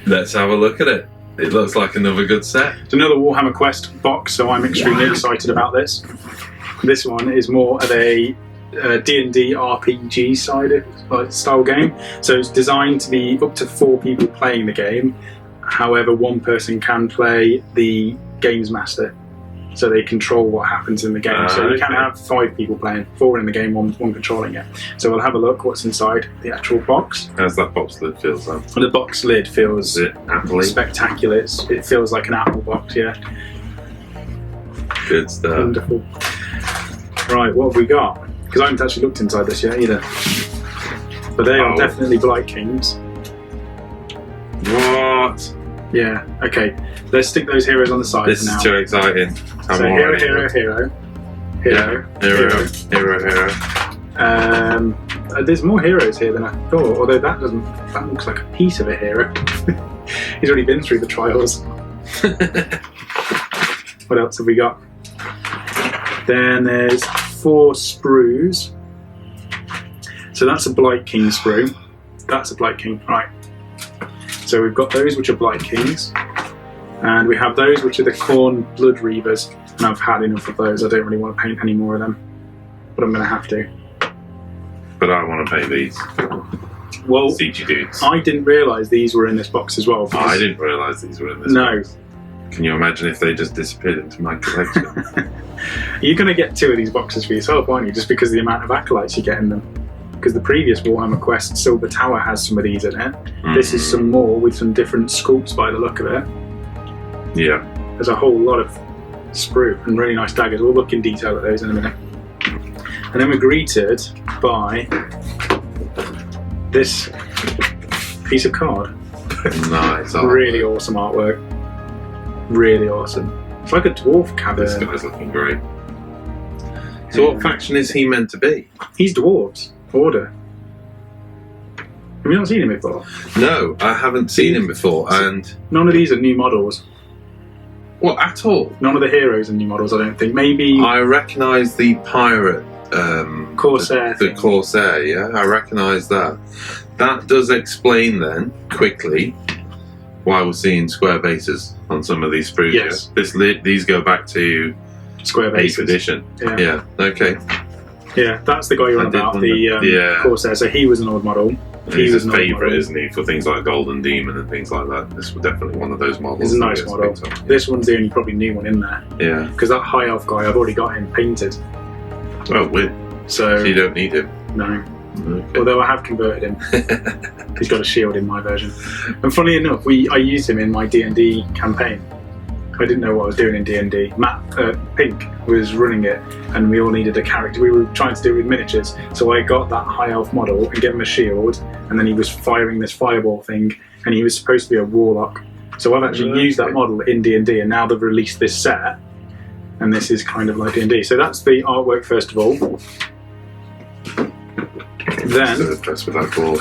Let's have a look at it. It looks like another good set. It's another Warhammer Quest box, so I'm extremely excited about this. This one is more of a D&D RPG style game. So it's designed to be up to 4 people playing the game. However, one person can play the games master. So they control what happens in the game. So you can have 5 people playing, 4 in the game, one controlling it. So we'll have a look what's inside the actual box. How's that box lid feel, Sam? The box lid feels spectacular. It feels like an Apple box, yeah. Good stuff. Wonderful. Right, what have we got? Because I haven't actually looked inside this yet either. But they are definitely Blight Kings. What? Yeah, okay. Let's stick those heroes on the side This for now. is too exciting. So hero. There's more heroes here than I thought, although that looks like a piece of a hero. He's already been through the trials. What else have we got? Then there's 4 sprues. So that's a Blight King sprue. That's a Blight King, right. So we've got those which are Blight Kings. And we have those which are the Khorne Blood Reavers. And I've had enough of those. I don't really want to paint any more of them. But I'm going to have to. But I want to paint these. Well, CG dudes. I didn't realise these were in this box as well. I didn't realise these were in this box. Can you imagine if they just disappeared into my collection? You're going to get 2 of these boxes for yourself, aren't you? Just because of the amount of acolytes you get in them. Because the previous Warhammer Quest Silver Tower has some of these in it. This is some more with some different sculpts by the look of it. Yeah. There's a whole lot of sprue and really nice daggers. We'll look in detail at those in a minute. And then we're greeted by this piece of card. Nice. Really awesome artwork. Really awesome. It's like a dwarf cavern. This guy's looking great. So what faction is he meant to be? He's dwarves. Order. Have you not seen him before? No, I haven't seen him before, and none of these are new models. What, at all? None of the heroes are new models, I don't think. Maybe I recognise the pirate Corsair. The Corsair, yeah, I recognise that. That does explain then, quickly, why we're seeing square bases on some of these sprues. Yes. These go back to square bases. 8th edition. Yeah. Okay. Yeah, that's the guy you're on about, the Corsair. So he was an old model. He's a favourite, isn't he, for things like Golden Demon and things like that. This was definitely one of those models. It's a nice model. This one's the only probably new one in there. Yeah. Because that High Elf guy, I've already got him painted. Oh, weird. So you don't need him? No. Okay. Although I have converted him. He's got a shield in my version. And funny enough, I used him in my D&D campaign. I didn't know what I was doing in D&D. Matt Pink was running it, and we all needed a character. We were trying to do it with miniatures, so I got that High Elf model and gave him a shield, and then he was firing this fireball thing, and he was supposed to be a warlock. So I've actually used that model in D&D, and now they've released this set, and this is kind of like D&D. So that's the artwork first of all. Then so impressed with that ball.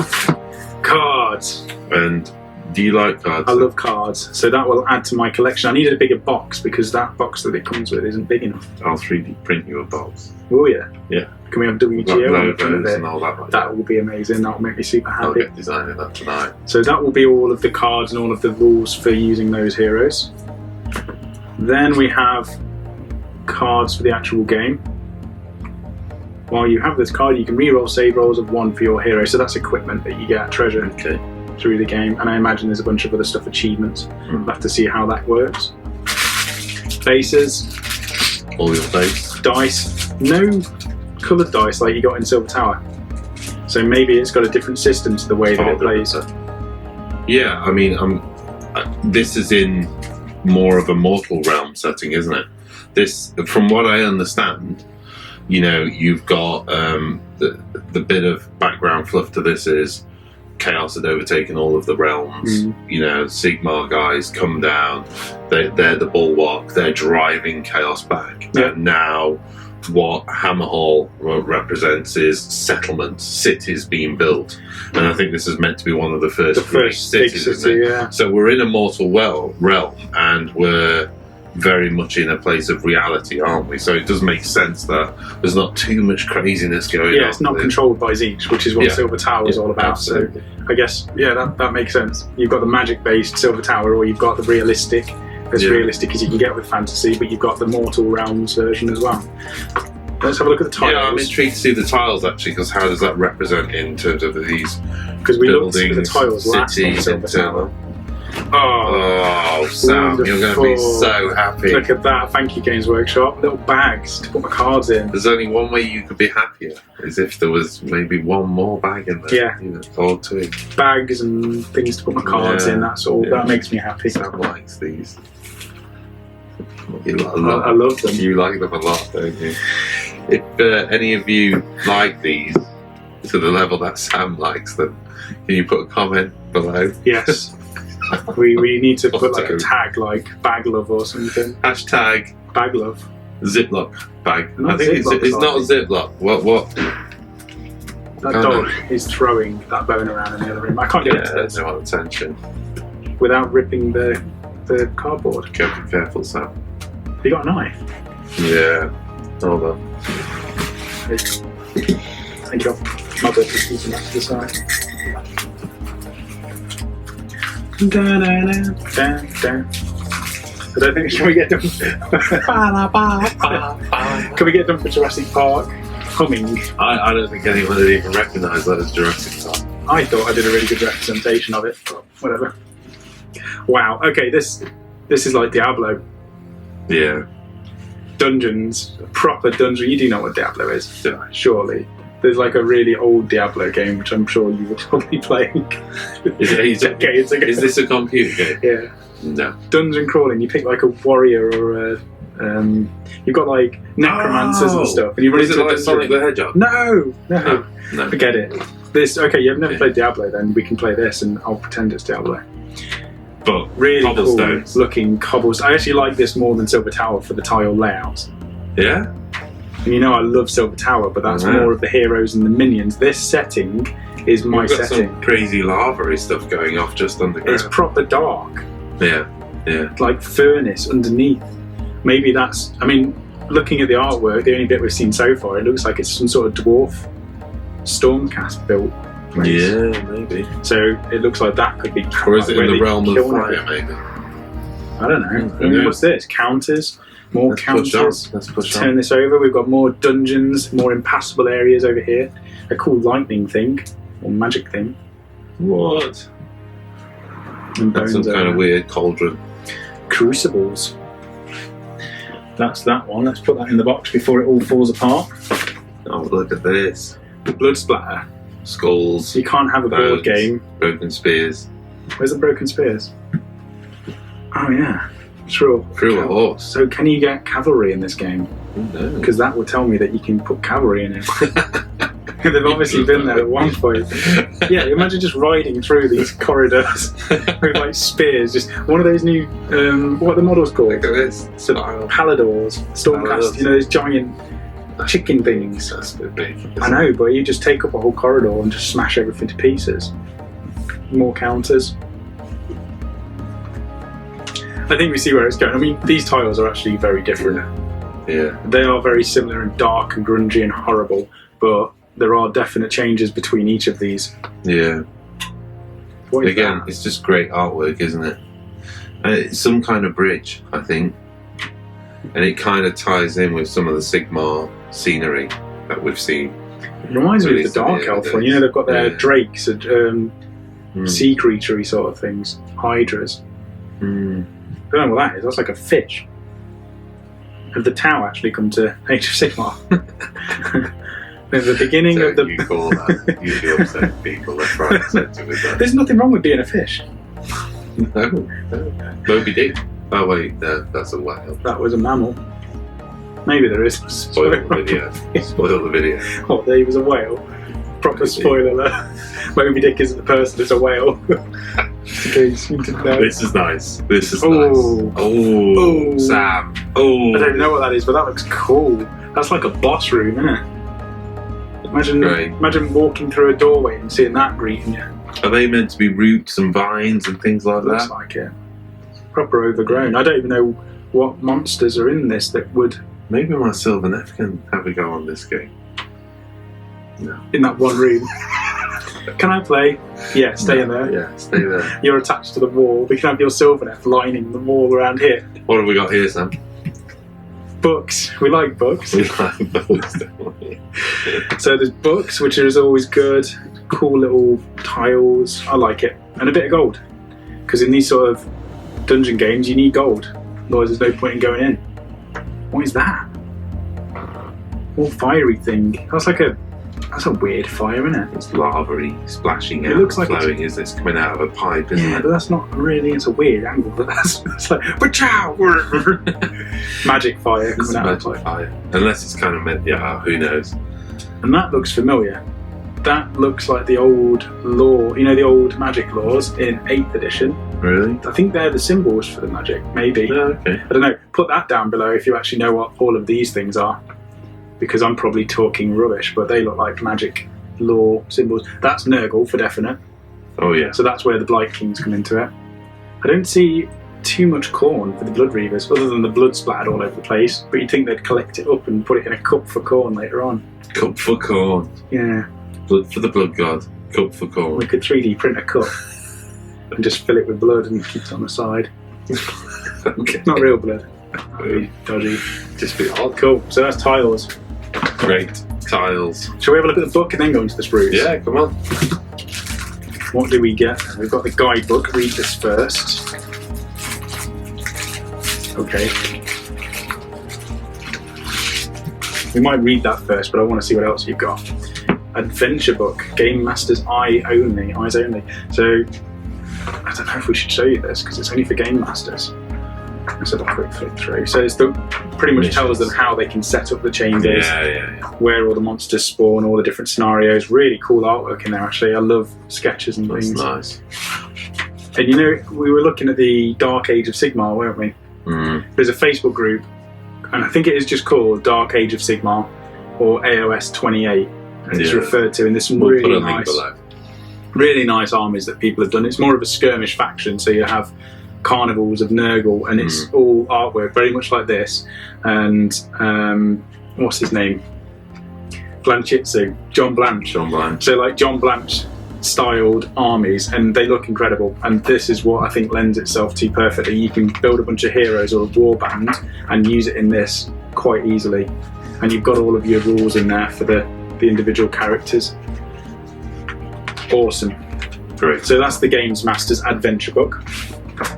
Cards. And do you like cards? I love cards, so that will add to my collection. I needed a bigger box because that box that it comes with isn't big enough. I'll 3D print you a box. Oh yeah? Yeah. Can we have WGO logos and all that? That will be amazing. That will make me super happy. I'll get designing that tonight. So that will be all of the cards and all of the rules for using those heroes. Then we have cards for the actual game. While you have this card, you can re-roll save rolls of 1 for your hero. So that's equipment that you get treasure through the game. And I imagine there's a bunch of other stuff, achievements. We'll have to see how that works. Bases. All your base. Dice. No coloured dice like you got in Silver Tower. So maybe it's got a different system to the way that it plays. Yeah, I mean, this is in more of a Mortal Realm setting, isn't it? This, from what I understand, you know, you've got the bit of background fluff to this is Chaos had overtaken all of the realms. You know, Sigmar guys come down, they're the bulwark, they're driving Chaos back. And now what Hammerhal represents is settlements, cities being built. And I think this is meant to be one of the first cities, isn't it? Yeah. So we're in a mortal realm, and we're very much in a place of reality, aren't we? So it does make sense that there's not too much craziness going on. Yeah, it's not controlled by Zeech, which is what Silver Tower is all about. Absolutely. So I guess, that makes sense. You've got the magic-based Silver Tower, or you've got the realistic, realistic as you can get with fantasy, but you've got the Mortal Realms version as well. Let's have a look at the tiles. Yeah, I'm intrigued to see the tiles actually, because how does that represent in terms of these because we looked at the buildings, tiles last on cities, Silver Tower. Oh, Sam, you're going to be so happy. Look at that, thank you Games Workshop. Little bags to put my cards in. There's only one way you could be happier, is if there was maybe one more bag in there. Yeah. You know, or two. Bags and things to put my cards in, that's all. That makes me happy. Sam likes these. I love them. You like them a lot, don't you? If any of you like these to the level that Sam likes them, can you put a comment below? Yes. we need to put like a tag like bag love or something. Hashtag bag love. Ziploc bag. Not I think it's not a Ziploc. What? That dog is throwing that bone around in the other room. I can't get it to this. No attention. Without ripping the cardboard. Careful, Sam. You got a knife? Yeah. Hold on. Thank you. Mother just keeping that to the side. I don't think can we get done? Can we get done for Jurassic Park? Humming. I don't think anyone would even recognise that as Jurassic Park. I thought I did a really good representation of it. Whatever. Wow. Okay, this is like Diablo. Yeah. Dungeons, proper dungeon. You do know what Diablo is, Yeah. surely. There's like a really old Diablo game, which I'm sure you were probably playing decades ago. Is this a computer game? Yeah. No. Dungeon crawling. You pick like a warrior or a. You've got like necromancers and stuff, and you run into like Sonic the Hedgehog? No. No. Forget it. This you've never played Diablo, then we can play this, and I'll pretend it's Diablo. But really cobblestones. cool looking cobbles. I actually like this more than Silver Tower for the tile layout. Yeah. And you know I love Silver Tower, but that's more of the heroes and the minions. This setting is my We've got setting. Some crazy lava-y stuff going off just underground. It's proper dark. Yeah. Like furnace underneath. Maybe that's. I mean, looking at the artwork, the only bit we've seen so far, it looks like it's some sort of dwarf Stormcast built place. Yeah, maybe. So it looks like that could be. Or is it in the realm of fire, maybe? I don't know. What's this? Counters. More counters. Let's push Turn this over. We've got more dungeons, more impassable areas over here. A cool lightning thing or magic thing. What? And That's some kind of weird cauldron. Crucibles. That's that one. Let's put that in the box before it all falls apart. Oh, look at this. Blood splatter. Skulls. You can't have a board game. Broken spears. Where's the broken spears? Oh yeah. Through a horse. So can you get cavalry in this game? No. Because that would tell me that you can put cavalry in it. They've obviously been there at one point. Yeah, imagine just riding through these corridors with like spears. Just one of those new, what are the models called? Look at this. So, Paladors, Stormcast, you know, those giant chicken things. That's a bit big. I know, but you just take up a whole corridor and just smash everything to pieces. More counters. I think we see where it's going. I mean, these tiles are actually very different. Yeah. They are very similar and dark and grungy and horrible, but there are definite changes between each of these. Yeah. What is Again, that? it's just great artwork, isn't it? It's some kind of bridge, I think. And it kind of ties in with some of the Sigmar scenery that we've seen. It reminds me of the Dark Elf one. You know, they've got their drakes and sea creature-y sort of things. Hydras. I don't know what that is. That's like a fish. Have the Tau actually come to Age of Sigmar? At the beginning of the... You call that. Usually upset people that try to censor with that. There's nothing wrong with being a fish. No. Moby Dick. Oh wait, no, that's a whale. That was a mammal. Maybe there is. Spoil the video. Spoil the video. What, there was a whale? Proper spoiler alert. Moby Dick isn't the person, it's a whale. Please, you didn't know. This is nice. This is Oh. nice. Oh, Sam. Oh. I don't know what that is, but that looks cool. That's like a boss room, isn't it? Imagine walking through a doorway and seeing that greeting you. Are they meant to be roots and vines and things like Looks that? like it. Proper overgrown. I don't even know what monsters are in this that would... Maybe my Silver Neff can have a go on this game. No. In that one room. Can I play? Yeah, stay in there. Yeah, stay there. You're attached to the wall. We can have your Sylvaneth lining the wall around here. What have we got here, Sam? Books. We like books. We like books, definitely. So there's books, which is always good. Cool little tiles. I like it. And a bit of gold. Because in these sort of dungeon games, you need gold. Otherwise, there's no point in going in. What is that? All fiery thing. That's a weird fire, isn't it? It's lava-y, splashing out, It looks like flowing as it's coming out of a pipe, isn't Yeah, it? but that's not really, it's a weird angle, but it's like, pachow! Magic fire It's coming a out of the magic pipe. fire. Unless it's kind of meant, yeah, who knows? And that looks familiar. That looks like the old lore, you know, the old magic laws in 8th edition. Really? I think they're the symbols for the magic, maybe. Yeah, okay. I don't know. Put that down below if you actually know what all of these things are. Because I'm probably talking rubbish, but they look like magic lore symbols. That's Nurgle for definite. Oh, yeah. So that's where the Blight Kings come into it. I don't see too much corn for the Blood Reavers, other than the blood splattered all over the place. But you'd think they'd collect it up and put it in a cup for corn later on. Cup for corn. Yeah. Blood for the blood god. Cup for corn. We could 3D print a cup and just fill it with blood and keep it on the side. Okay. Not real blood. Really dodgy. Just be odd. Cool. So that's tiles. Great. Tiles. Shall we have a look at the book and then go into the sprues? Yeah, come on. What do we get? We've got the guidebook. Read this first. Okay. We might read that first, but I want to see what else you've got. Adventure book. Game Master's Eyes only. So, I don't know if we should show you this because it's only for Game Masters. Let's have a quick flick through. So it's pretty much tells them how they can set up the chambers, where all the monsters spawn, all the different scenarios. Really cool artwork in there, actually. I love sketches and things. That's nice. And you know, we were looking at the Dark Age of Sigmar, weren't we? Mm. There's a Facebook group, and I think it is just called Dark Age of Sigmar, or AOS 28. And it's referred to, and there's some We'll put really a link nice, below. really nice armies that people have done. It's more of a skirmish faction, so you have carnivals of Nurgle, and it's all artwork, very much like this. And what's his name? Blanchitsu, John Blanche. John Blanche. So like John Blanche styled armies, and they look incredible. And this is what I think lends itself to perfectly. You can build a bunch of heroes or a war band and use it in this quite easily. And you've got all of your rules in there for the individual characters. Awesome. Great. So that's the Games Master's Adventure book.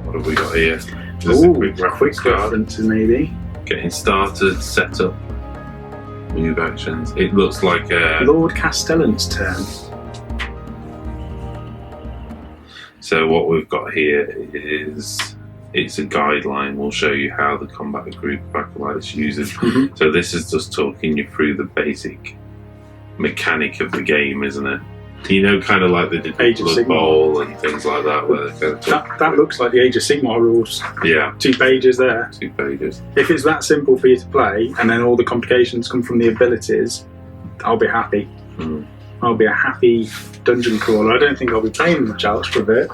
What have we got here? Just a quick reference card. references maybe. Getting started, setup, move actions. It looks like a... Lord Castellan's turn. So what we've got here is... It's a guideline. We'll show you how the combat group of acolytes uses. Mm-hmm. So this is just talking you through the basic mechanic of the game, isn't it? You know, kind of like they did Age of Blood Sigmar. Bowl and things like that. Where they kind of That looks like the Age of Sigmar rules. yeah, 2 pages there. 2 pages. If it's that simple for you to play, and then all the complications come from the abilities, I'll be happy. Mm. I'll be a happy dungeon crawler. I don't think I'll be playing much else for a bit.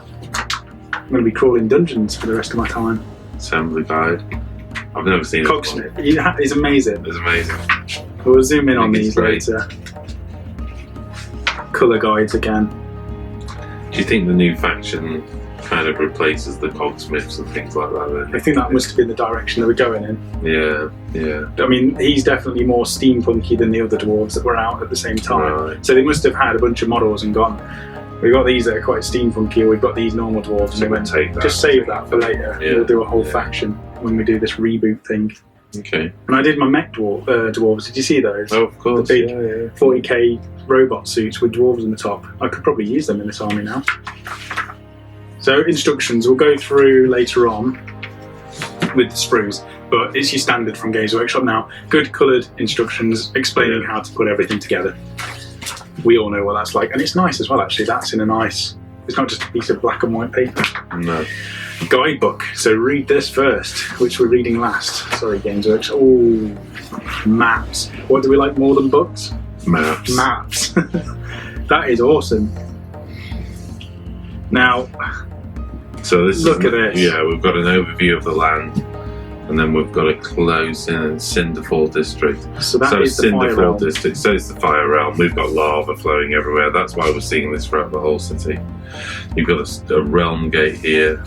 I'm going to be crawling dungeons for the rest of my time. Assembly guide. I've never seen it before. Cogsmith, he's amazing. It's amazing. We'll zoom in I on think these it's great. later. Colour guides again. Do you think the new faction kind of replaces the cogsmiths and things like that? I think that must have been the direction they were going in. Yeah. I mean, he's definitely more steampunky than the other dwarves that were out at the same time. Right. So they must have had a bunch of models and gone, we've got these that are quite steampunky, or we've got these normal dwarves. So And we'll went, take that. just save that for later. Yeah. We'll do a whole faction when we do this reboot thing. Okay. And I did my mech dwarves. Did you see those? Oh, of course. The big yeah. 40k robot suits with dwarves on the top. I could probably use them in this army now. So instructions we'll go through later on with the sprues, but it's your standard from Games Workshop now. Good coloured instructions explaining how to put everything together. We all know what that's like, and it's nice as well actually. That's in a nice, it's not just a piece of black and white paper. No. Guidebook. So read this first, which we're reading last. Sorry, Games Workshop. Oh, maps. What do we like more than books? Maps. Maps. That is awesome. Now, So this look is, at this. Yeah, we've got an overview of the land. and then we've got a close in Cinderfall district. So that is the fire Cinderfall realm. district. So it's the fire realm. We've got lava flowing everywhere. That's why we're seeing this throughout the whole city. You've got a realm gate here.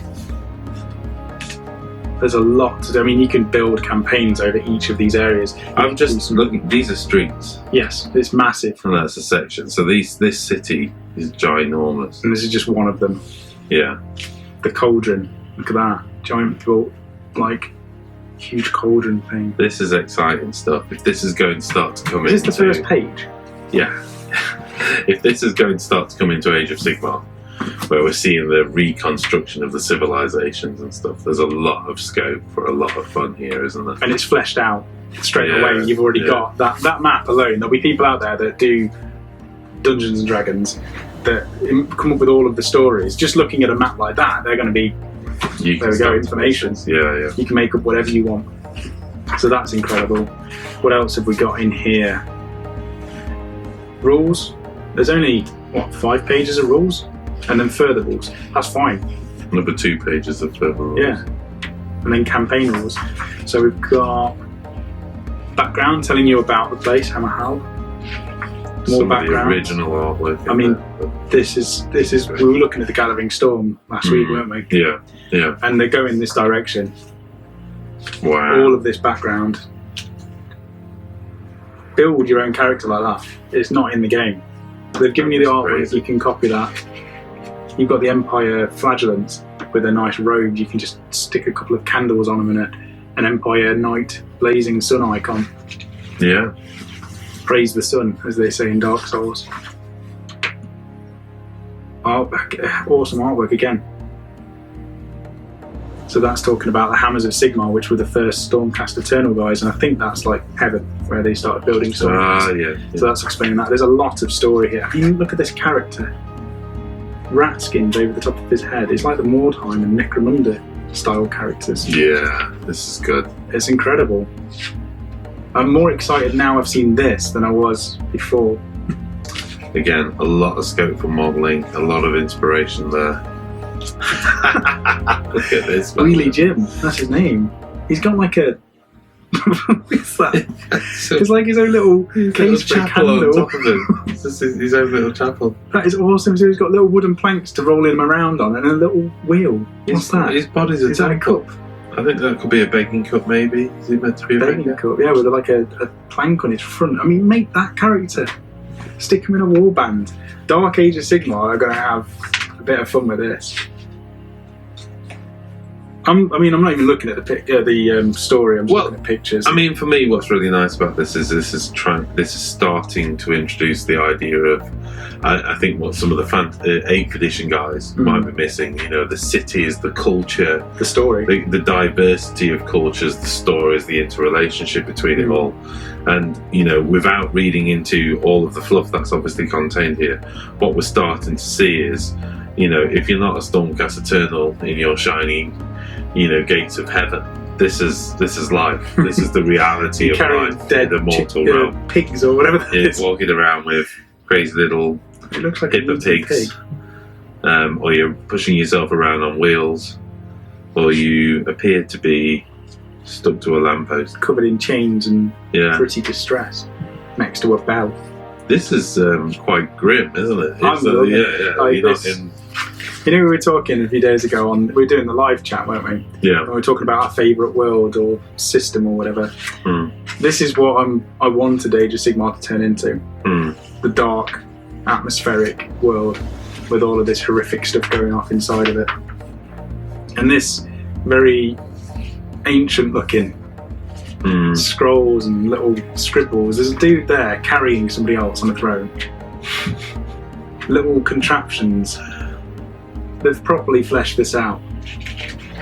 There's a lot to do. I mean, you can build campaigns over each of these areas. I'm just looking. These are streets, Yes, it's massive. and that's a section. So this city is ginormous. And this is just one of them. Yeah. The cauldron. Look at that. Giant built, like, huge cauldron thing. This is exciting stuff. If this is going to start to come Is into... this the first page? Yeah. If this is going to start to come into Age of Sigmar, where we're seeing the reconstruction of the civilizations and stuff, there's a lot of scope for a lot of fun here, isn't there? And it's fleshed out straight Yeah, away. You've already yeah. got that map alone. There'll be people out there that do Dungeons and Dragons that come up with all of the stories. Just looking at a map like that, they're going to be, You there we go, information. Yeah. You can make up whatever you want. So that's incredible. What else have we got in here? Rules. There's only, 5 pages of rules? And then further rules. That's fine. Number 2 pages of further rules. Yeah. And then campaign rules. So we've got background telling you about the place, Hammerhal. More Some background. of the original artwork. I mean, this is. We were looking at the Gathering Storm last week, weren't we? Yeah. And they go in this direction. Wow. All of this background. Build your own character like that. It's not in the game. They've given you the artwork. Crazy. You can copy that. You've got the Empire flagellants with a nice robe. You can just stick a couple of candles on them and an Empire Knight blazing sun icon. Yeah. Praise the sun, as they say in Dark Souls. Awesome artwork again. So that's talking about the Hammers of Sigmar, which were the first Stormcast Eternal guys, and I think that's like heaven, where they started building Stormcast. Yeah. So that's explaining that. There's a lot of story here. I mean, look at this character. Rat skins over the top of his head. It's like the Mordheim and Necromunda style characters. Yeah, this is good. It's incredible. I'm more excited now I've seen this than I was before. Again, a lot of scope for modelling, a lot of inspiration there. Look at this. Wheelie Jim, that's his name. He's got like a... What's that? It's like his own little case for a chapel on candle. top of him. It's just his own little chapel. That is awesome. So he's got little wooden planks to roll him around on and a little wheel. What's that? His body's a Is that a temple. cup? I think that could be a baking cup, maybe. Is it meant to be a Baking cup, yeah, with like a plank on its front. I mean, make that character. Stick him in a warband. Dark Age of Sigmar are going to have a bit of fun with this. I'm not even looking at the story. I'm just looking at pictures. I mean, for me, what's really nice about this is starting to introduce the idea of, I think what some of the 8th edition guys might be missing. You know, the cities, the culture, the story, the diversity of cultures, the stories, the interrelationship between it all. And, you know, without reading into all of the fluff that's obviously contained here, what we're starting to see is, you know, if you're not a Stormcast Eternal in your shiny, you know, gates of heaven, this is life. This is the reality of life. Dead the mortal realm. pigs or whatever that You're is. walking around with crazy little It looks like hippo a pig. pigs, or you're pushing yourself around on wheels, or you appear to be stuck to a lamppost, Covered in chains and yeah. pretty distressed next to a bell. This is quite grim, isn't it? I love it. Yeah. Like You're not this- in, You know, we were talking a few days ago we were doing the live chat, weren't we? yeah. And we were talking about our favourite world or system or whatever. This is what I wanted Age of Sigmar to turn into. The dark, atmospheric world with all of this horrific stuff going off inside of it. And this very ancient looking scrolls and little scribbles. There's a dude there carrying somebody else on a throne. Little contraptions. They've properly fleshed this out.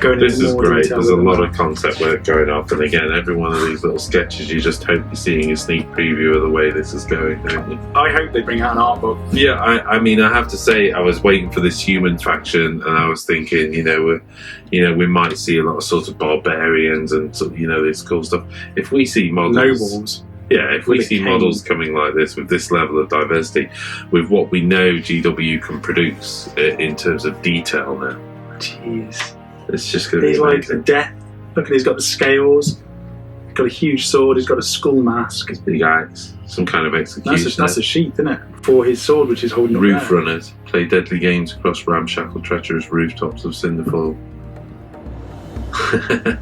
This is great. detail There's a with lot them. of concept work going off, and again, every one of these little sketches, you just hope you're seeing a sneak preview of the way this is going, don't you? I hope they bring out an art book. Yeah, I mean, I have to say, I was waiting for this human faction, and I was thinking, we might see a lot of sort of barbarians and this cool stuff. If we see models, Nobles. yeah, if we with a see cane. models coming like this with this level of diversity, with what we know GW can produce in terms of detail now, Jeez. it's just going to be He's like amazing. a death Look at, he's got the scales, got a huge sword, he's got a skull mask. His big axe, some kind of executioner. That's a sheath, isn't it? For his sword, which is holding up Roof there. runners play deadly games across ramshackle, treacherous rooftops of Cinderfall.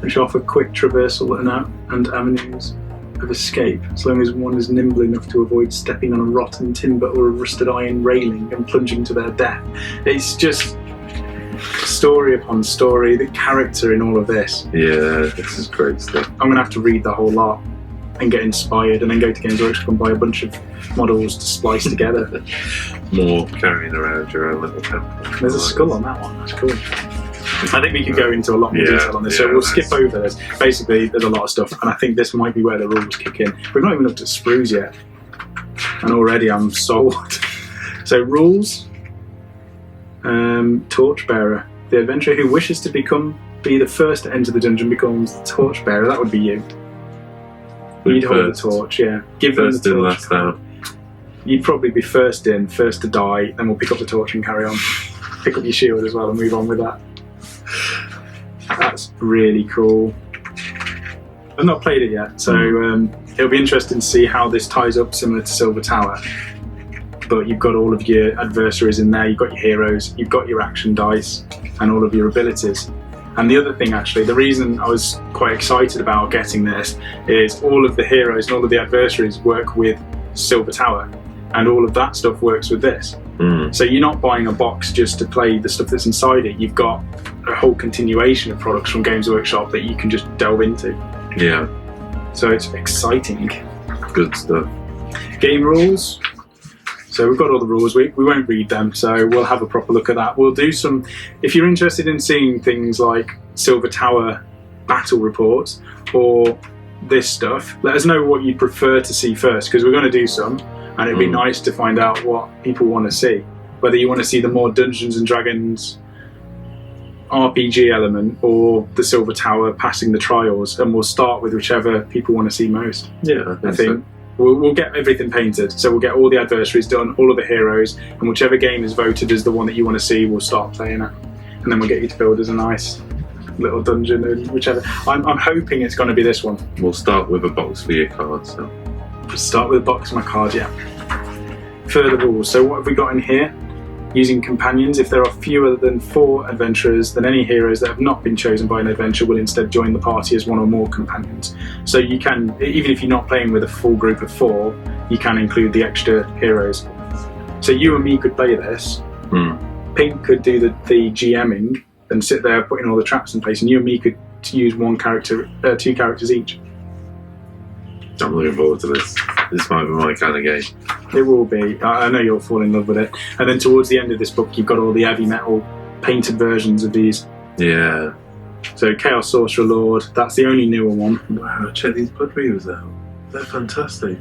Which offer quick traversal and avenues of escape, as long as one is nimble enough to avoid stepping on a rotten timber or a rusted iron railing and plunging to their death. It's just story upon story, the character in all of this. Yeah, this is great stuff. I'm going to have to read the whole lot and get inspired and then go to Games Workshop and buy a bunch of models to splice together. More carrying around your own little temple. There's a skull on that one, that's cool. I think we could go into a lot more detail on this, so we'll skip over this. Basically, there's a lot of stuff, and I think this might be where the rules kick in. We've not even looked at sprues yet, and already I'm sold. So rules, torchbearer. The adventurer who wishes to be the first to enter the dungeon becomes the torchbearer. That would be you. You'd hold the torch, yeah. Give them the First in, torch. last out. You'd probably be first in, first to die, then we'll pick up the torch and carry on. Pick up your shield as well and move on with that. That's really cool. I've not played it yet, so it'll be interesting to see how this ties up similar to Silver Tower. But you've got all of your adversaries in there, you've got your heroes, you've got your action dice, and all of your abilities. And the other thing, actually, the reason I was quite excited about getting this is all of the heroes and all of the adversaries work with Silver Tower, and all of that stuff works with this. So you're not buying a box just to play the stuff that's inside it. You've got a whole continuation of products from Games Workshop that you can just delve into. Yeah. So it's exciting. Good stuff. Game rules. So we've got all the rules. We won't read them, so we'll have a proper look at that. We'll do some, if you're interested in seeing things like Silver Tower battle reports or this stuff, let us know what you'd prefer to see first, because we're going to do some. And it'd be nice to find out what people want to see. Whether you want to see the more Dungeons and Dragons RPG element or the Silver Tower passing the trials, and we'll start with whichever people want to see most. Yeah, I think we'll get everything painted. So we'll get all the adversaries done, all of the heroes, and whichever game is voted as the one that you want to see, we'll start playing it. And then we'll get you to build us a nice little dungeon, and whichever. I'm hoping it's going to be this one. We'll start with a box for your cards. So. Start with a box of my cards, yeah. Further rules. So what have we got in here? Using companions. If there are fewer than 4 adventurers, then any heroes that have not been chosen by an adventurer will instead join the party as one or more companions. So you can, even if you're not playing with a full group of 4, you can include the extra heroes. So you and me could play this. Pink could do the GMing and sit there putting all the traps in place, and you and me could use 2 characters each. I'm looking forward to this. This might be my kind of game. It will be. I know you'll fall in love with it. And then towards the end of this book, you've got all the heavy metal painted versions of these. Yeah. So Chaos Sorcerer Lord, that's the only newer one. Wow, check these blood readers out. They're fantastic.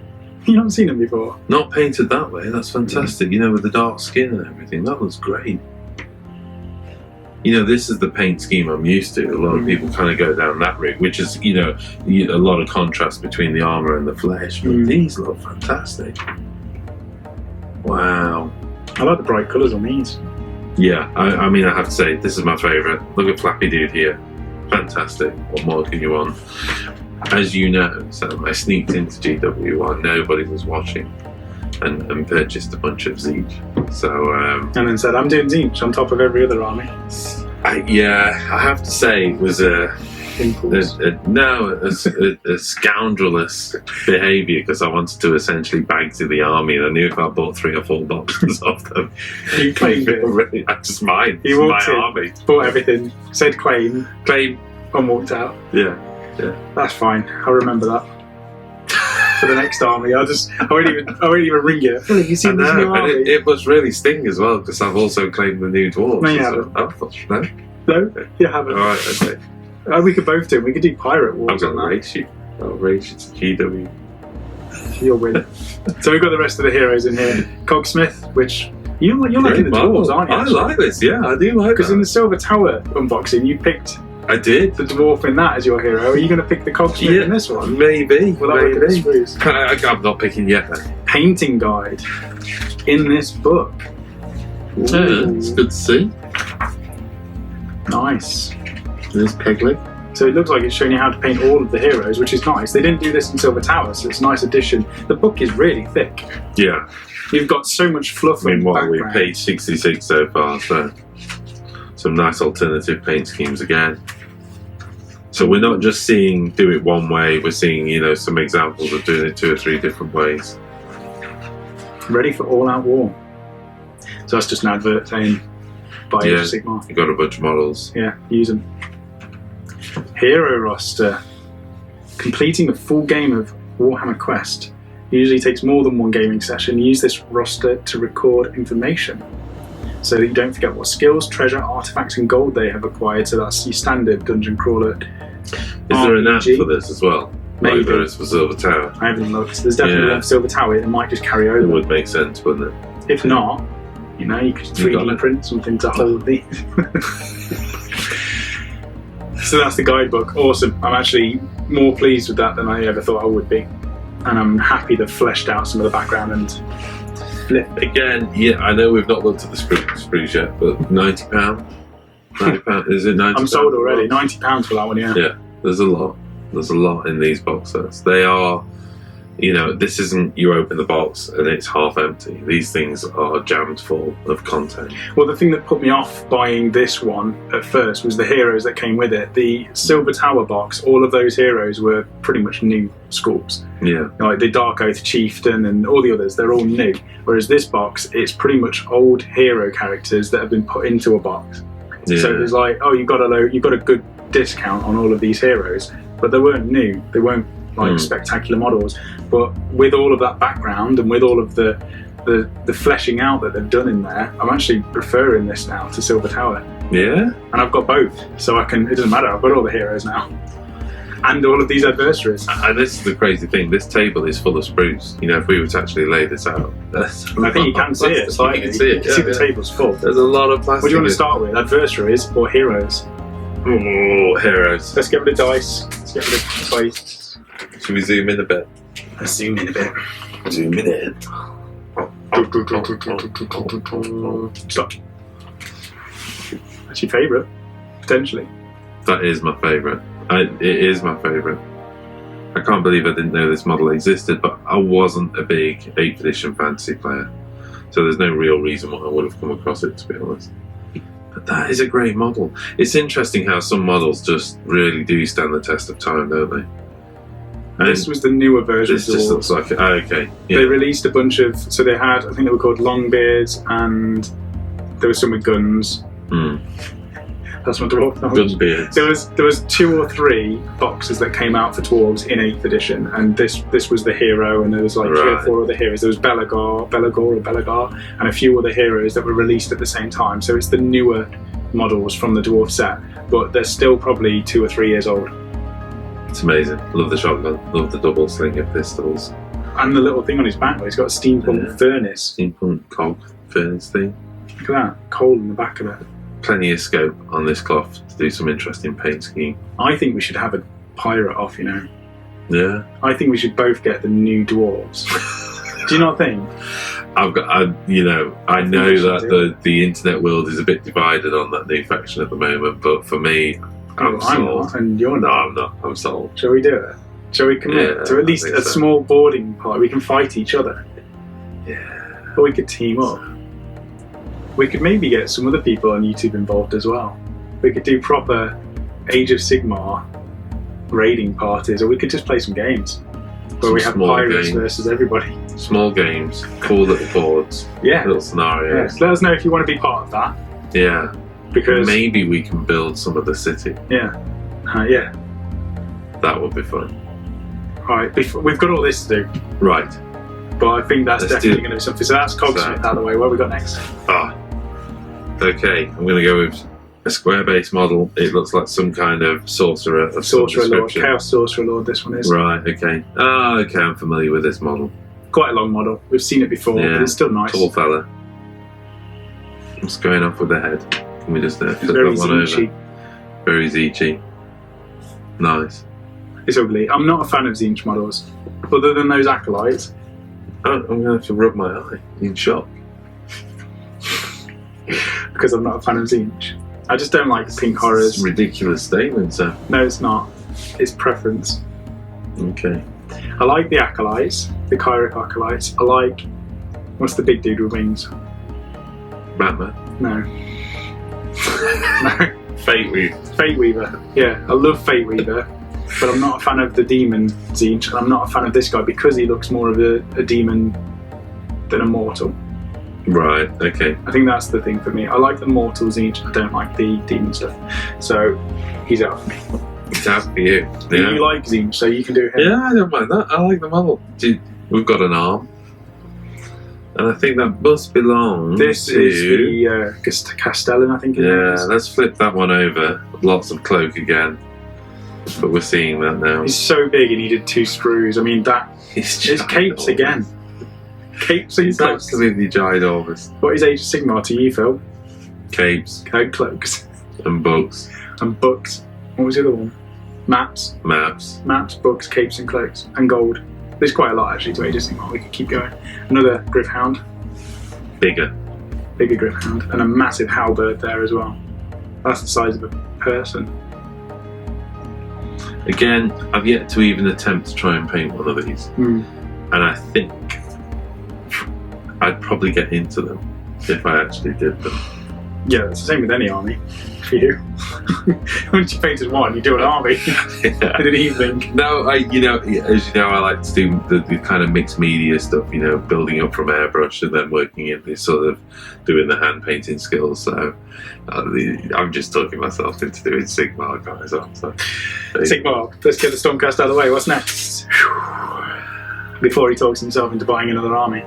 You haven't seen them before? Not painted that way, that's fantastic. You know, with the dark skin and everything, that looks great. You know, this is the paint scheme I'm used to. A lot of people kind of go down that route, which is, you know, a lot of contrast between the armour and the flesh. But these look fantastic. Wow. I like the bright colours on these. Yeah, I mean, I have to say, this is my favourite. Look at Flappy Dude here. Fantastic. What more can you want? As you know, Sam, I sneaked into GW while nobody was watching and purchased a bunch of Zeech. So, and then said, I'm doing Zeech on top of every other army. I have to say, it was a scoundrelous behaviour, because I wanted to essentially bag to the army, and I knew if I bought 3 or 4 boxes of them, you claimed it. I just mine. He walked my in, army. Bought everything, said claim, and walked out. Yeah. That's fine. I'll remember that. For the next army, I won't even ring you. Oh, have you seen this new army? It must really sting as well, because I've also claimed the new dwarves. No, you haven't. No? No, you haven't. Alright, okay. We could both do it. We could do Pirate Wars. I'm going to race you. I'll race you to GW. You'll win. So we've got the rest of the heroes in here. Cogsmith, which you're liking the dwarves, aren't you? I like this, yeah, I do like it. Because in the Silver Tower unboxing, you picked I did. the dwarf in that as your hero. Are you going to pick the Cogsmith in this one? Maybe. We'll have a look at the sprues. I'm not picking yet then. Painting guide in this book. Ooh. Yeah, it's good to see. Nice. There's Pegleg. So it looks like it's showing you how to paint all of the heroes, which is nice. They didn't do this in Silver Tower, so it's a nice addition. The book is really thick. Yeah. You've got so much fluff in the background. We page 66 so far, so some nice alternative paint schemes again. So we're not just seeing do it one way, we're seeing, you know, some examples of doing it 2 or 3 different ways. Ready for all-out war. So that's just an advert saying buy Age of Sigmar. You got a bunch of models. Yeah, use them. Hero roster. Completing the full game of Warhammer Quest usually takes more than one gaming session. Use this roster to record information so that you don't forget what skills, treasure, artifacts and gold they have acquired. So that's your standard dungeon crawler. Is there an app for this as well? Maybe. Like there is for Silver Tower. I haven't looked. There's definitely one for Silver Tower. It might just carry over. It would make sense, wouldn't it? If not, you know, you could 3D print something to hold these. So that's the guidebook. Awesome. I'm actually more pleased with that than I ever thought I would be. And I'm happy they've fleshed out some of the background and flip. Again, yeah, I know we've not looked at the sprues yet, but £90? £90? Is it £90? I'm sold already. £90 for that one, yeah. Yeah, there's a lot. There's a lot in these box sets. They are, you know, this isn't you open the box and it's half empty. These things are jammed full of content. Well, the thing that put me off buying this one at first was the heroes that came with it. The Silver Tower box, all of those heroes were pretty much new schools. Yeah. Like the Dark Oath Chieftain and all the others, they're all new. Whereas this box, it's pretty much old hero characters that have been put into a box. Yeah. So it was like, oh, you got a good discount on all of these heroes, but they weren't new. They weren't like spectacular models. But with all of that background and with all of the fleshing out that they've done in there, I'm actually preferring this now to Silver Tower. Yeah? And I've got both, so I can. It doesn't matter. I've got all the heroes now, and all of these adversaries. And this is the crazy thing. This table is full of sprues. You know, if we were to actually lay this out, I think you can see it slightly. You can see it. You can see the table's full. There's a lot of plastic. What do you want to start with? Adversaries or heroes? Oh, heroes. Let's get rid of dice. Let's get rid of dice. Should we zoom in a bit? Let's zoom in a bit. Zoom in. Stop. That's your favourite, potentially. That is my favourite. It is my favourite. I can't believe I didn't know this model existed, but I wasn't a big 8th edition fantasy player, so there's no real reason why I would have come across it, to be honest. But that is a great model. It's interesting how some models just really do stand the test of time, don't they? And this was the newer version. This just looks like it. Oh, okay. Yeah. They released a bunch of. So they had, I think they were called Longbeards, and there was some with guns. That's my dwarf knowledge. Gunbeards. There was 2 or 3 boxes that came out for dwarves in 8th edition, and this was the hero, and there was like 3 or 4 other heroes. There was Belagar, and a few other heroes that were released at the same time. So it's the newer models from the dwarf set, but they're still probably 2 or 3 years old. It's amazing. Love the shotgun. Love the double slinger pistols. And the little thing on his back where he's got a steampunk furnace. Steampunk cog furnace thing. Look at that. Coal in the back of it. Plenty of scope on this cloth to do some interesting paint scheme. I think we should have a pirate off, you know. Yeah. I think we should both get the new dwarves. Do you not think? I know that the internet world is a bit divided on that new faction at the moment, but for me, I'm sold. Not, and you're not. No, I'm not. I'm sold. Shall we do it? Shall we commit to at least a small boarding party? We can fight each other. Yeah. Or we could team up. We could maybe get some other people on YouTube involved as well. We could do proper Age of Sigmar raiding parties, or we could just play some games where we have pirates versus everybody. Small games, cool little boards, little scenarios. Yeah. Let us know if you want to be part of that. Yeah. Because maybe we can build some of the city. Yeah. That would be fun. Right, we've got all this to do. Right. But I think that's definitely going to be something. So that's Cogsmith out of the way. What have we got next? Okay, I'm going to go with a square base model. It looks like some kind of sorcerer of Sorcerer Lord, Chaos Sorcerer Lord, this one is. Right, okay. Okay, I'm familiar with this model. Quite a long model. We've seen it before, but it's still nice. Tall fella. What's going off with the head? Can we just flip that one over? Very Zeechy. Nice. It's ugly. I'm not a fan of Tzeentch models. Other than those acolytes. I'm going to have to rub my eye in shock. Because I'm not a fan of Tzeentch. I just don't like pink horrors. It's a ridiculous statement, so. No, it's not. It's preference. Okay. I like the acolytes, the Kyric acolytes. I like, what's the big dude with wings? Batman. No. No. Fate Weaver. Fate Weaver. Yeah, I love Fate Weaver, but I'm not a fan of the demon Tzeentch, and I'm not a fan of this guy because he looks more of a demon than a mortal. Right, okay. I think that's the thing for me. I like the mortal Tzeentch, I don't like the demon stuff. So, he's out for me. It's out for you. Yeah. You like Tzeentch, so you can do him. Yeah, I don't mind that. I like the model. We've got an arm. And I think that must belong This to... is the Castellan, I think it is. Yeah, let's flip that one over. Lots of cloak again. But we're seeing that now. He's so big he needed 2 screws. I mean, it's capes again. Capes and He's cloaks. absolutely ginormous. What is Age of Sigmar to you, Phil? Capes Cloaks. and bugs. And books. What was the other one? Maps. Maps. Maps, books, capes and cloaks. And gold. There's quite a lot actually to Age of Sigmar. We could keep going. Another Gryph-hound. Bigger. Bigger Gryph-hound. And a massive halberd there as well. That's the size of a person. Again, I've yet to even attempt to try and paint one of these. Mm. And I think I'd probably get into them if I actually did them. Yeah, it's the same with any army for you. Once you painted one, you do an army in an evening. No, as you know, I like to do the kind of mixed media stuff, building up from airbrush and then working in this sort of doing the hand painting skills. So I'm just talking myself into doing Sigmar, guys. So Sigmar, let's get the Stormcast out of the way. What's next? Before he talks himself into buying another army.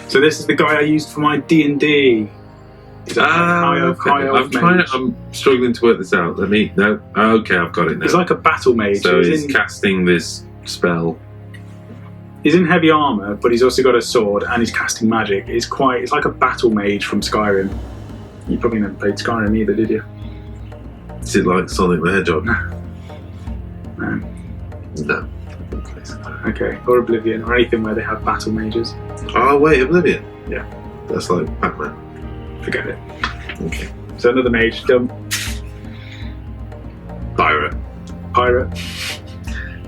So this is the guy I used for my D&D. Okay. I'm struggling to work this out. Okay, I've got it now. He's like a battle mage. So he's casting this spell. He's in heavy armour, but he's also got a sword and he's casting magic. It's like a battle mage from Skyrim. You probably never played Skyrim either, did you? Is it like Sonic the Hedgehog? No. No. Okay, or Oblivion, or anything where they have battle mages. Oh wait, Oblivion. Yeah. That's like Batman. Forget it. Okay. So another mage, done. Pirate.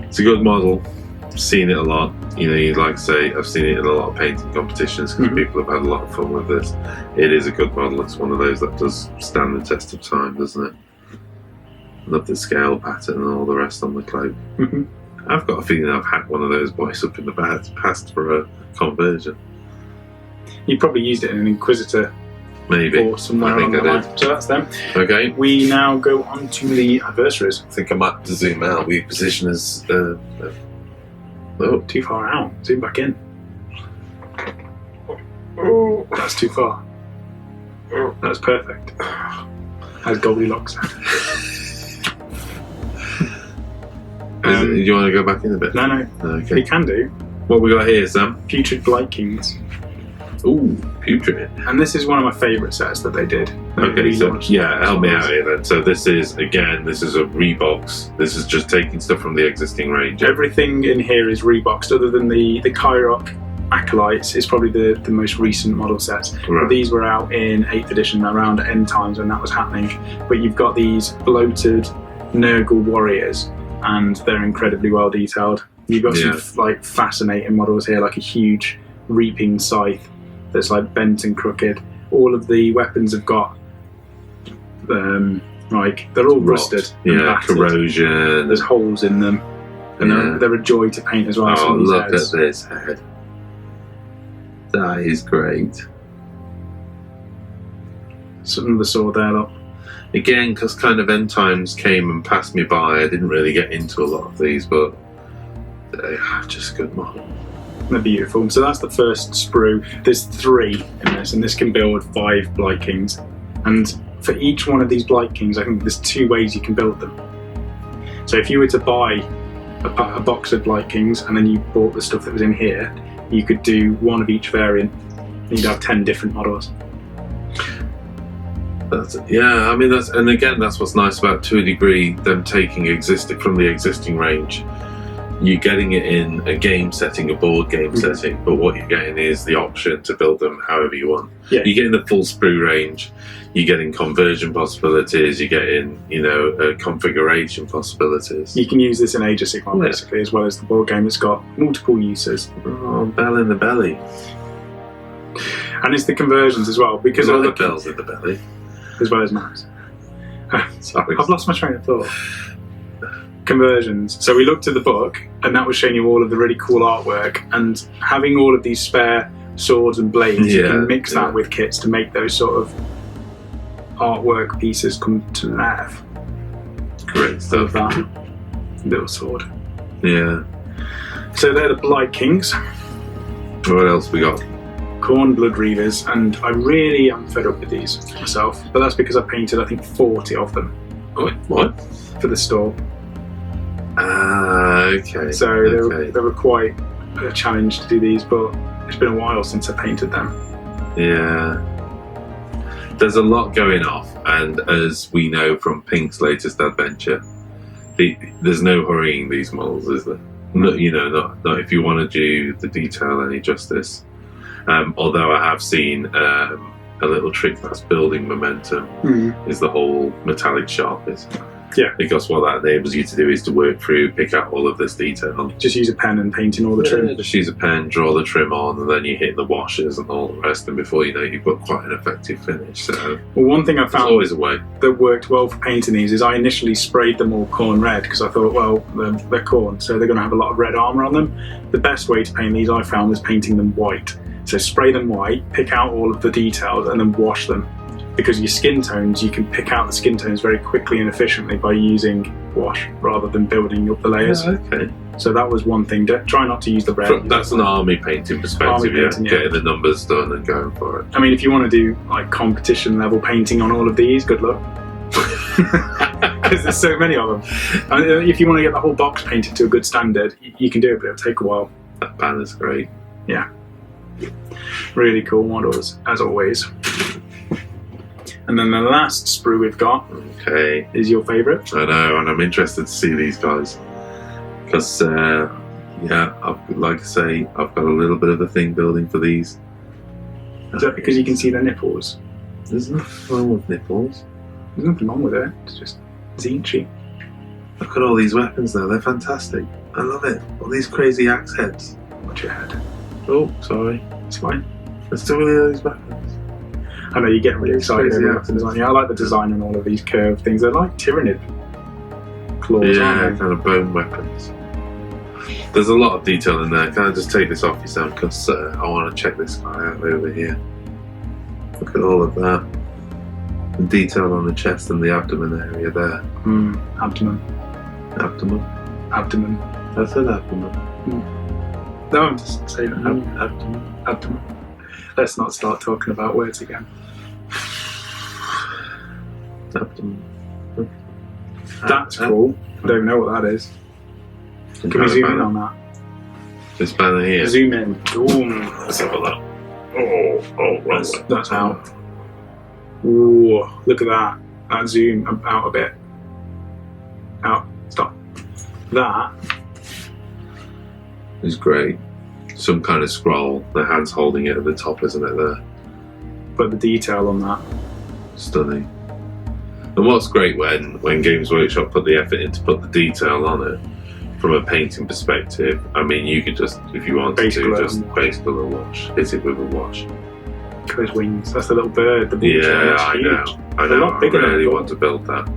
It's a good model. Seen it a lot. Like I say, I've seen it in a lot of painting competitions because people have had a lot of fun with this. It is a good model. It's one of those that does stand the test of time, doesn't it? Love the scale pattern and all the rest on the cloak. Mm-hmm. I've got a feeling I've hacked one of those boys up in the past for a conversion. You probably used it in an Inquisitor. Maybe. Or somewhere along the line. So that's them. Okay. We now go on to the adversaries. I think I might have to zoom out. We position as... too far out. Zoom back in. Oh, that's too far. That's perfect. As Goldilocks said. Do you want to go back in a bit? No. Okay. We can do. What we got here, Sam? Putrid Blight Kings. Ooh, putrid. And this is one of my favourite sets that they did. Okay, so help me out here then. So this is a rebox. This is just taking stuff from the existing range. Everything in here is reboxed, other than the Kyric Acolytes is probably the most recent model sets. Right. These were out in 8th edition around end times when that was happening. But you've got these bloated Nurgle warriors, and they're incredibly well detailed. You've got some fascinating models here, like a huge reaping scythe that's bent and crooked. All of the weapons have got they're all rusted. Yeah, corrosion. There's holes in them, and they're a joy to paint as well. Oh, look at this head. That is great. Some of the sword there, look. Again, because kind of end times came and passed me by, I didn't really get into a lot of these, but they are just good models. They're beautiful. So that's the first sprue. There's 3 in this, and this can build 5 Blight Kings. And for each one of these Blight Kings, I think there's 2 ways you can build them. So if you were to buy a box of Blight Kings and then you bought the stuff that was in here, you could do 1 of each variant. And you'd have 10 different models. That's what's nice about, to a degree, them taking from the existing range. you're getting it in a game setting, a board game setting, but what you're getting is the option to build them however you want. Yeah. You're getting the full sprue range, you're getting conversion possibilities, you're getting, configuration possibilities. You can use this in Age of Sigmar basically, as well as the board game. It's got multiple uses. Oh, bell in the belly. And it's the conversions as well, because All the bells in the belly. as well as maps. Sorry. I've lost my train of thought. Conversions. So we looked at the book, and that was showing you all of the really cool artwork, and having all of these spare swords and blades, you can mix that with kits to make those sort of artwork pieces come to life. Great stuff. That little sword. Yeah. So they're the Blight Kings. What else we got? Khorne Blood Reavers, and I really am fed up with these myself, but that's because I painted I think 40 of them. Wait, what? For the store. Okay. So they were quite a challenge to do these, but it's been a while since I painted them. Yeah. There's a lot going off, and as we know from Pink's latest adventure, there's no hurrying these models, is there? Not if you want to do the detail any justice. Although I have seen a little trick that's building momentum is the whole metallic sharpness. Yeah. Because what that enables you to do is to work through, pick out all of this detail. Just use a pen and paint in all the trim. Just use a pen, draw the trim on, and then you hit the washes and all the rest, and before you know it, you've got quite an effective finish. So, well, one thing I there's found always a way that worked well for painting these is I initially sprayed them all Khorne red, because I thought, well, they're Khorne, so they're going to have a lot of red armour on them. The best way to paint these I found was painting them white. So spray them white, pick out all of the details, and then wash them. Because your skin tones, you can pick out the skin tones very quickly and efficiently by using wash rather than building up the layers. Yeah, okay. So that was one thing. Try not to use the red. That's an army painting perspective, Painting, getting the numbers done and going for it. I mean, if you want to do like competition level painting on all of these, good luck. Because there's so many of them. If you want to get the whole box painted to a good standard, you can do it, but it'll take a while. That banner's great. Yeah. Really cool models, as always. And then the last sprue we've got is your favourite. I know, and I'm interested to see these guys. Because, like I say, I've got a little bit of a thing building for these. Is that because you can see their nipples? There's nothing wrong with nipples. There's nothing wrong with it. It's just zinchy. Look at all these weapons though, they're fantastic. I love it. All these crazy axe heads. Watch your head. Oh, sorry. It's fine. Let's do all these weapons. I know you get really excited crazy, about the design. Yeah, I like the design on all of these curved things. They're like Tyrannid claws, Yeah, aren't they? kind of bone weapons. There's a lot of detail in there. Can I just take this off you, Sam? Because I want to check this guy out over here. Look at all of that. The detail on the chest and the abdomen area there. Abdomen. Abdomen? Abdomen. I said abdomen. No, I'm just saying Abdomen. abdomen. Let's not start talking about words again. Abdomen. That's cool. I don't know what that is. Can we zoom in on that? This banner here. Zoom in. Boom. Let's have a look. That's out. Ooh, look at that. That zoom out a bit. Out. Stop. That is great. Some kind of scroll. The hand's holding it at the top, isn't it? There. But the detail on that. Stunning. And what's great when Games Workshop put the effort in to put the detail on it, from a painting perspective, I mean, you could just, if you wanted to, just base color wash. Hit it with a wash. Look at his wings. That's the little bird. The yeah, I know. I know. A lot bigger I really want to build that.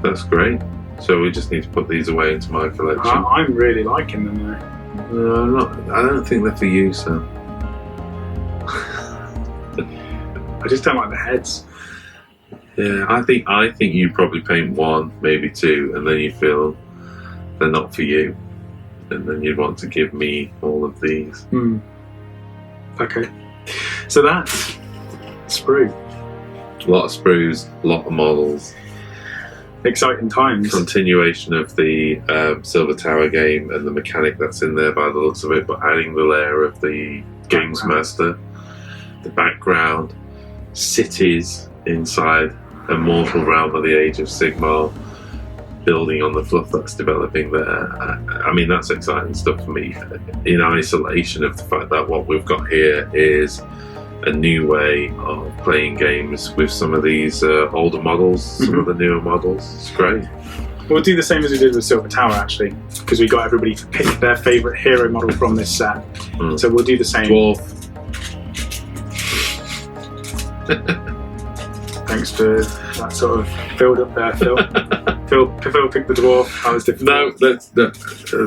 That's great. So we just need to put these away into my collection. I'm really liking them though. No, I don't think they're for you, Sam. I just don't like the heads. Yeah, I think you probably paint one, maybe two, and then you feel they're not for you, and then you'd want to give me all of these. Okay, so that's sprue. A lot of sprues, a lot of models. Exciting times. Continuation of the Silver Tower game and the mechanic that's in there by the looks of it, but adding the layer of the Games Master, the background, cities inside a mortal realm of the Age of Sigmar, building on the fluff that's developing there. I mean, that's exciting stuff for me, in isolation of the fact that what we've got here is a new way of playing games with some of these older models, some of the newer models. It's great. We'll do the same as we did with Silver Tower, actually, because we got everybody to pick their favourite hero model from this set. So we'll do the same. Dwarf. Thanks for that sort of build up there, Phil. Phil picked the dwarf. That was difficult. No,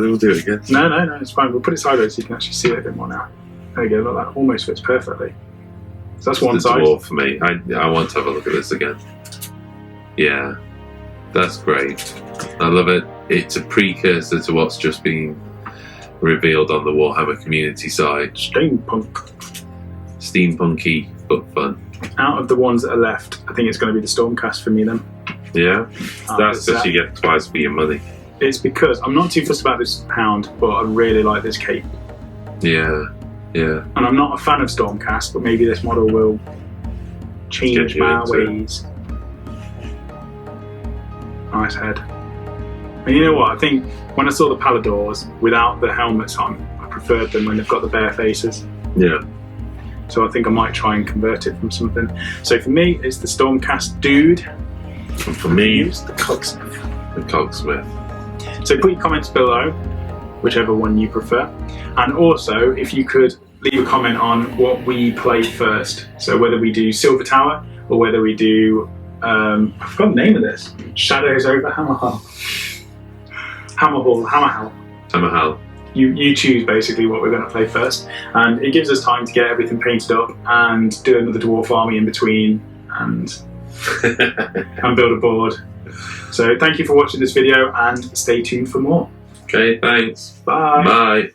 we'll do it again. No, it's fine. We'll put it sideways so you can actually see it a bit more now. There you go. Look, that almost fits perfectly. So that's one the side. Dwarf for me. I want to have a look at this again. Yeah, that's great. I love it. It's a precursor to what's just been revealed on the Warhammer community side. Steampunky, but fun. Out of the ones that are left, I think it's going to be the Stormcast for me then. Yeah, that's because you get twice for your money. It's because I'm not too fussed about this hound, but I really like this cape. Yeah. And I'm not a fan of Stormcast, but maybe this model will change my ways. Nice head. And you know what? I think when I saw the Paladors without the helmets on, I preferred them when they've got the bare faces. Yeah. So I think I might try and convert it from something. So for me, it's the Stormcast dude. And for me, it's the Cogsmith. The Cogsmith. So put your comments below, whichever one you prefer. And also, if you could leave a comment on what we play first. So whether we do Silver Tower or whether we do, I forgot the name of this. Shadows over Hammerhal. Hammerhal. You choose basically what we're going to play first, and it gives us time to get everything painted up and do another dwarf army in between and build a board. So thank you for watching this video and stay tuned for more. Okay, thanks. Bye. Bye.